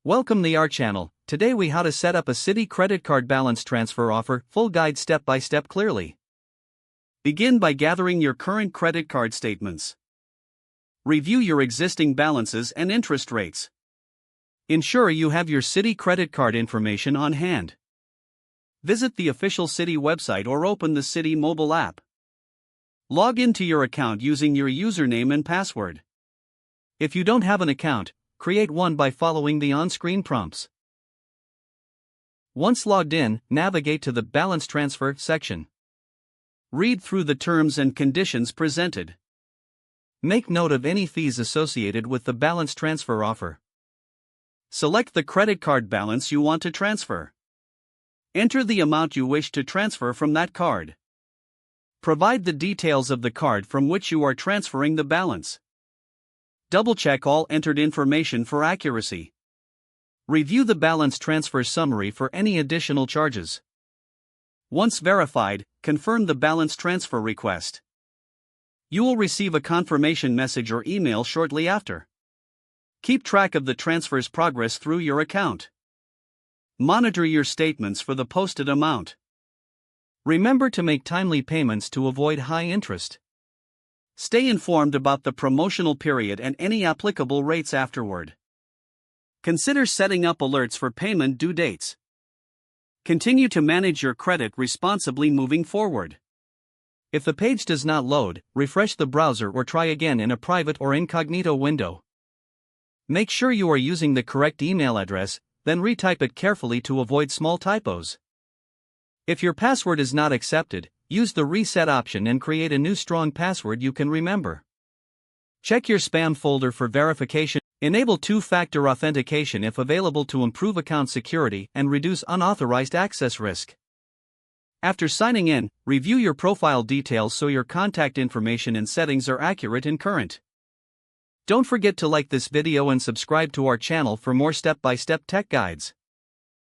Welcome to our channel. Today we how to set up a Citi credit card balance transfer offer, full guide step by step clearly. Begin by gathering your current credit card statements. Review your existing balances and interest rates. Ensure you have your Citi credit card information on hand. Visit the official Citi website or open the Citi mobile app. Log into your account using your username and password. If you don't have an account, create one by following the on-screen prompts. Once logged in, navigate to the Balance Transfer section. Read through the terms and conditions presented. Make note of any fees associated with the balance transfer offer. Select the credit card balance you want to transfer. Enter the amount you wish to transfer from that card. Provide the details of the card from which you are transferring the balance. Double-check all entered information for accuracy. Review the balance transfer summary for any additional charges. Once verified, confirm the balance transfer request. You will receive a confirmation message or email shortly after. Keep track of the transfer's progress through your account. Monitor your statements for the posted amount. Remember to make timely payments to avoid high interest. Stay informed about the promotional period and any applicable rates afterward. Consider setting up alerts for payment due dates. Continue to manage your credit responsibly moving forward. If the page does not load, refresh the browser or try again in a private or incognito window. Make sure you are using the correct email address, then retype it carefully to avoid small typos. If your password is not accepted, use the reset option and create a new strong password you can remember. Check your spam folder for verification. Enable two-factor authentication if available to improve account security and reduce unauthorized access risk. After signing in, review your profile details so your contact information and settings are accurate and current. Don't forget to like this video and subscribe to our channel for more step-by-step tech guides.